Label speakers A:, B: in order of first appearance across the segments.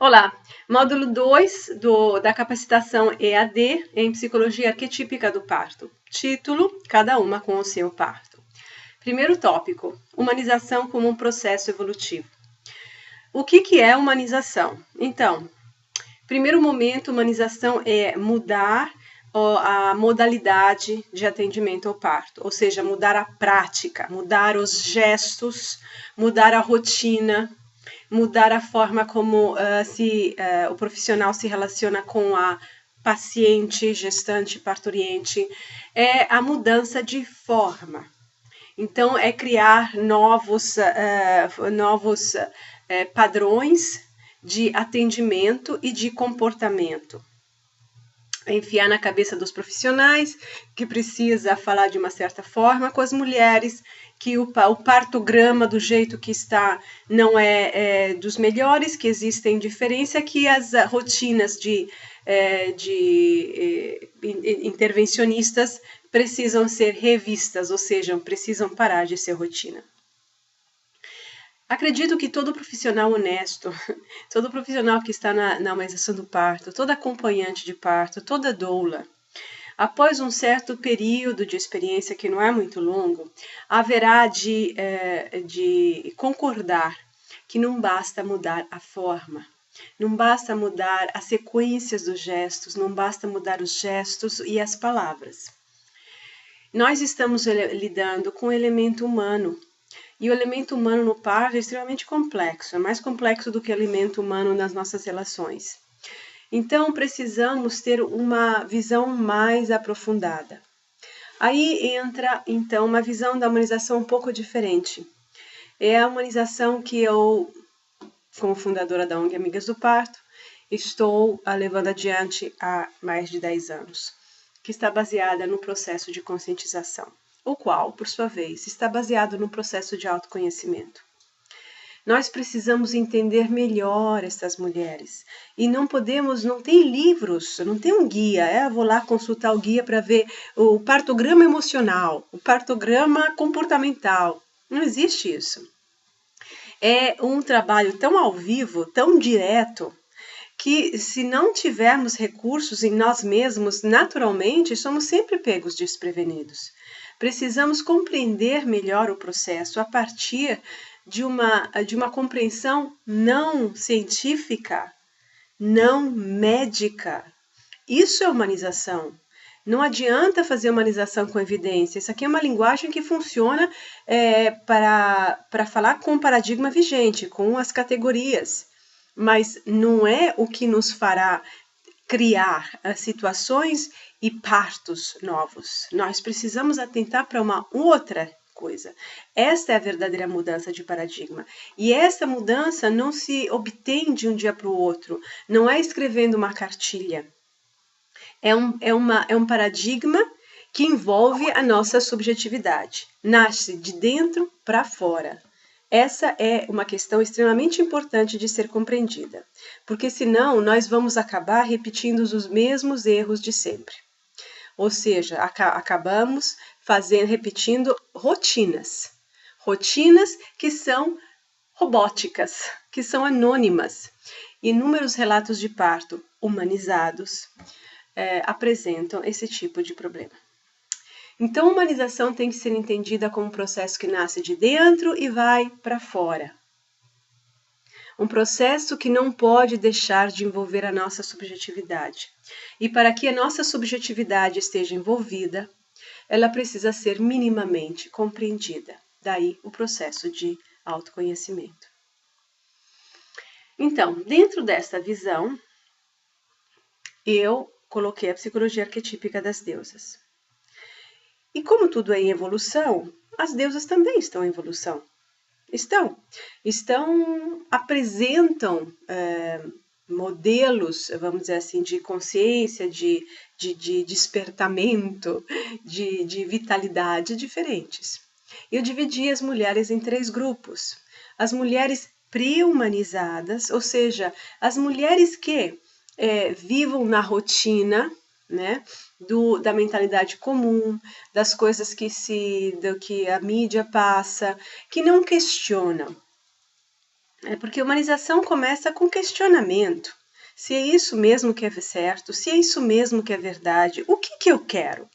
A: Olá, módulo 2 da capacitação EAD em Psicologia Arquetípica do Parto. Título: Cada uma com o seu parto. Primeiro tópico: humanização como um processo evolutivo. O que é humanização? Então, primeiro momento, humanização é mudar a modalidade de atendimento ao parto, ou seja, mudar a prática, mudar os gestos, mudar a rotina, mudar a forma como o profissional se relaciona com a paciente, gestante, parturiente. É a mudança de forma. Então, é criar novos padrões de atendimento e de comportamento. Enfiar na cabeça dos profissionais que precisa falar de uma certa forma com as mulheres, que o partograma do jeito que está não é dos melhores, que existem diferença, que as rotinas de intervencionistas precisam ser revistas, ou seja, precisam parar de ser rotina. Acredito que todo profissional honesto, todo profissional que está na humanização do parto, toda acompanhante de parto, toda doula, após um certo período de experiência que não é muito longo, haverá de concordar que não basta mudar a forma, não basta mudar as sequências dos gestos, não basta mudar os gestos e as palavras. Nós estamos lidando com o elemento humano. E o elemento humano no parto é extremamente complexo, é mais complexo do que o elemento humano nas nossas relações. Então, precisamos ter uma visão mais aprofundada. Aí entra, então, uma visão da humanização um pouco diferente. É a humanização que eu, como fundadora da ONG Amigas do Parto, estou levando adiante há mais de 10 anos, que está baseada no processo de conscientização, o qual, por sua vez, está baseado no processo de autoconhecimento. Nós precisamos entender melhor essas mulheres e não tem livros, não tem um guia, vou lá consultar o guia para ver o partograma emocional, o partograma comportamental, não existe isso. É um trabalho tão ao vivo, tão direto, que se não tivermos recursos em nós mesmos, naturalmente, somos sempre pegos desprevenidos. Precisamos compreender melhor o processo a partir de uma compreensão não científica, não médica. Isso é humanização. Não adianta fazer humanização com evidência. Isso aqui é uma linguagem que funciona para falar com o paradigma vigente, com as categorias. Mas não é o que nos fará criar situações e partos novos. Nós precisamos atentar para uma outra coisa. Esta é a verdadeira mudança de paradigma. E essa mudança não se obtém de um dia para o outro. Não é escrevendo uma cartilha. É um paradigma que envolve a nossa subjetividade. Nasce de dentro para fora. Essa é uma questão extremamente importante de ser compreendida, porque senão nós vamos acabar repetindo os mesmos erros de sempre. Ou seja, acabamos repetindo rotinas que são robóticas, que são anônimas. Inúmeros relatos de parto humanizados apresentam esse tipo de problema. Então, a humanização tem que ser entendida como um processo que nasce de dentro e vai para fora. Um processo que não pode deixar de envolver a nossa subjetividade. E para que a nossa subjetividade esteja envolvida, ela precisa ser minimamente compreendida. Daí o processo de autoconhecimento. Então, dentro dessa visão, eu coloquei a psicologia arquetípica das deusas. E como tudo é em evolução, as deusas também estão em evolução. Apresentam modelos, vamos dizer assim, de consciência, de despertamento, de vitalidade diferentes. Eu dividi as mulheres em 3 grupos. As mulheres pré-humanizadas, ou seja, as mulheres que vivam na rotina, né, da mentalidade comum, das coisas que a mídia passa, que não questionam. É porque a humanização começa com questionamento. Se é isso mesmo que é certo, se é isso mesmo que é verdade, o que eu quero?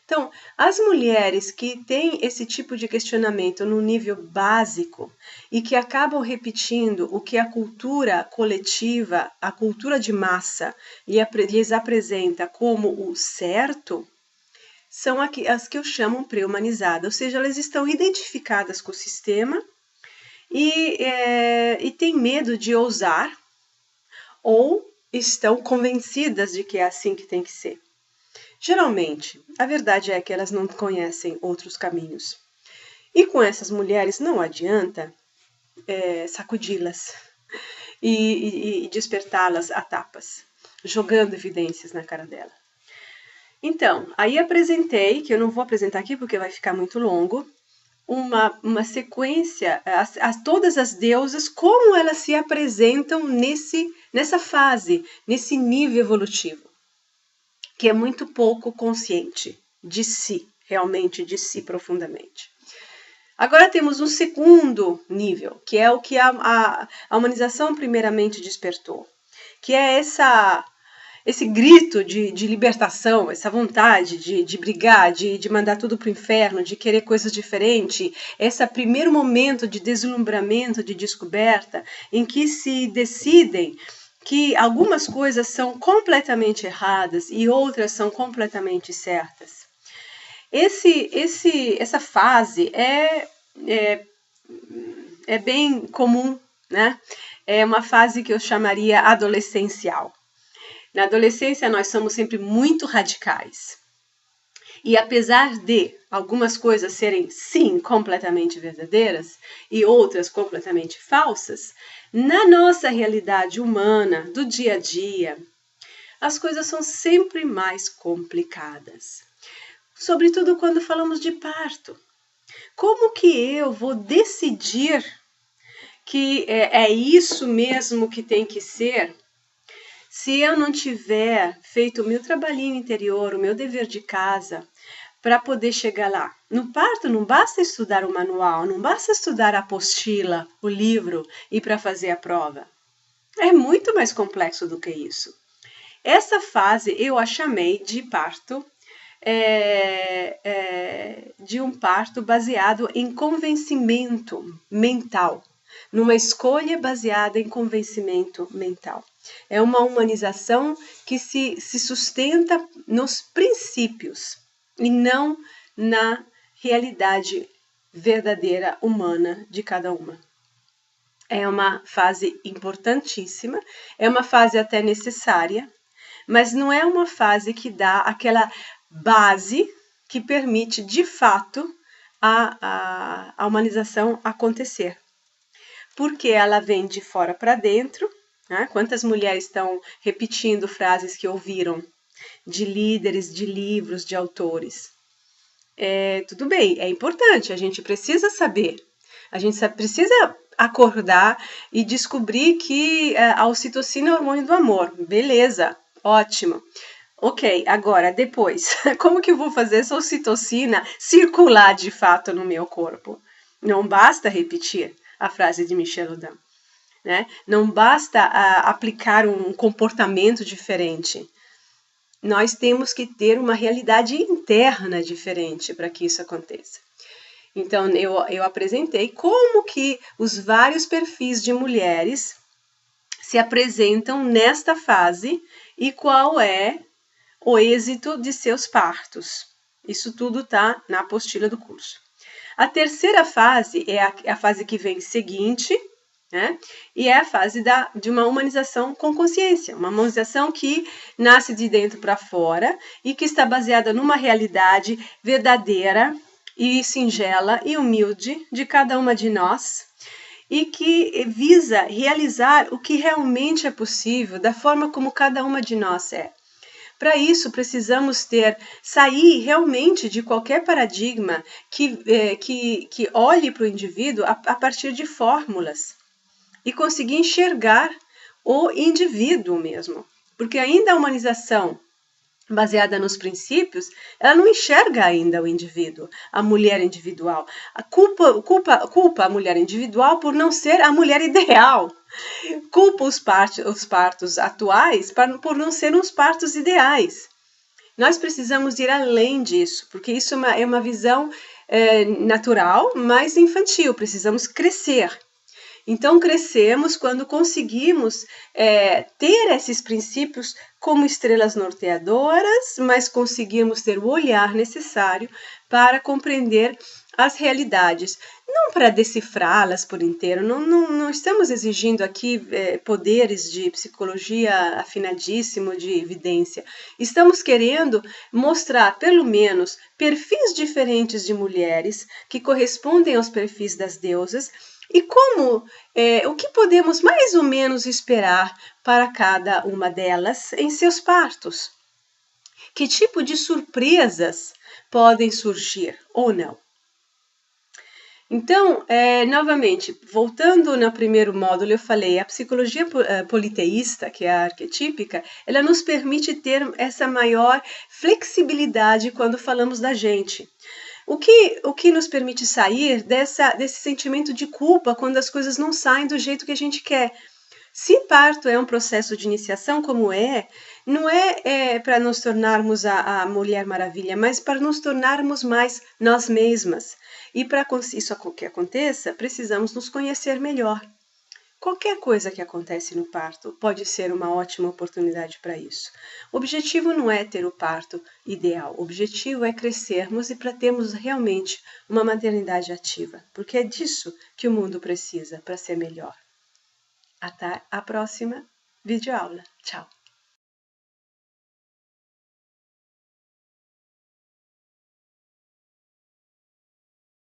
A: Então, as mulheres que têm esse tipo de questionamento no nível básico e que acabam repetindo o que a cultura coletiva, a cultura de massa, lhes apresenta como o certo, são as que eu chamo pré-humanizadas, ou seja, elas estão identificadas com o sistema e têm medo de ousar ou estão convencidas de que é assim que tem que ser. Geralmente, a verdade é que elas não conhecem outros caminhos. E com essas mulheres não adianta sacudi-las e despertá-las a tapas, jogando evidências na cara dela. Então, aí apresentei, que eu não vou apresentar aqui porque vai ficar muito longo, uma sequência, todas as deusas, como elas se apresentam nessa fase, nesse nível evolutivo, que é muito pouco consciente de si, realmente de si profundamente. Agora temos um segundo nível, que é o que a humanização primeiramente despertou, que é esse grito de libertação, essa vontade de brigar, de mandar tudo para o inferno, de querer coisas diferentes, esse primeiro momento de deslumbramento, de descoberta, em que se decidem que algumas coisas são completamente erradas e outras são completamente certas. Essa fase é bem comum, né? É uma fase que eu chamaria adolescencial. Na adolescência, nós somos sempre muito radicais. E apesar de algumas coisas serem, sim, completamente verdadeiras e outras completamente falsas, na nossa realidade humana, do dia a dia, as coisas são sempre mais complicadas. Sobretudo quando falamos de parto. Como que eu vou decidir que é isso mesmo que tem que ser, se eu não tiver feito o meu trabalhinho interior, o meu dever de casa, para poder chegar lá? No parto não basta estudar o manual, não basta estudar a apostila, o livro e para fazer a prova. É muito mais complexo do que isso. Essa fase eu a chamei de parto, de um parto baseado em convencimento mental, numa escolha baseada em convencimento mental. É uma humanização que se sustenta nos princípios e não na realidade verdadeira humana de cada uma. É uma fase importantíssima, é uma fase até necessária, mas não é uma fase que dá aquela base que permite, de fato, a humanização acontecer. Porque ela vem de fora para dentro, né? Quantas mulheres estão repetindo frases que ouviram de líderes, de livros, de autores? Tudo bem, é importante, a gente precisa saber, a gente precisa acordar e descobrir que a ocitocina é o hormônio do amor. Beleza, ótimo. Ok, agora, depois, como que eu vou fazer essa ocitocina circular de fato no meu corpo? Não basta repetir a frase de Michel Audin, né? Não basta aplicar um comportamento diferente. Nós temos que ter uma realidade interna diferente para que isso aconteça. Então, eu apresentei como que os vários perfis de mulheres se apresentam nesta fase e qual é o êxito de seus partos. Isso tudo está na apostila do curso. A terceira fase é a fase que vem seguinte, né? E é a fase de uma humanização com consciência, uma humanização que nasce de dentro para fora e que está baseada numa realidade verdadeira e singela e humilde de cada uma de nós e que visa realizar o que realmente é possível da forma como cada uma de nós é. Para isso, precisamos sair realmente de qualquer paradigma que olhe para o indivíduo a partir de fórmulas e conseguir enxergar o indivíduo mesmo. Porque ainda a humanização baseada nos princípios, ela não enxerga ainda o indivíduo, a mulher individual. Culpa a mulher individual por não ser a mulher ideal. Culpa os partos atuais por não serem os partos ideais. Nós precisamos ir além disso, porque isso é uma visão natural, mas infantil. Precisamos crescer. Então, crescemos quando conseguimos ter esses princípios como estrelas norteadoras, mas conseguimos ter o olhar necessário para compreender as realidades, não para decifrá-las por inteiro. Não estamos exigindo aqui poderes de psicologia afinadíssimo, de evidência. Estamos querendo mostrar, pelo menos, perfis diferentes de mulheres que correspondem aos perfis das deusas e o que podemos mais ou menos esperar para cada uma delas em seus partos. Que tipo de surpresas podem surgir ou não? Então, novamente, voltando no primeiro módulo, eu falei, a psicologia politeísta, que é a arquetípica, ela nos permite ter essa maior flexibilidade quando falamos da gente. O que nos permite sair desse sentimento de culpa quando as coisas não saem do jeito que a gente quer. Se parto é um processo de iniciação, como não é para nos tornarmos a Mulher Maravilha, mas para nos tornarmos mais nós mesmas. E para isso que aconteça, precisamos nos conhecer melhor. Qualquer coisa que acontece no parto pode ser uma ótima oportunidade para isso. O objetivo não é ter o parto ideal, o objetivo é crescermos e para termos realmente uma maternidade ativa, porque é disso que o mundo precisa para ser melhor. Até a próxima videoaula. Tchau!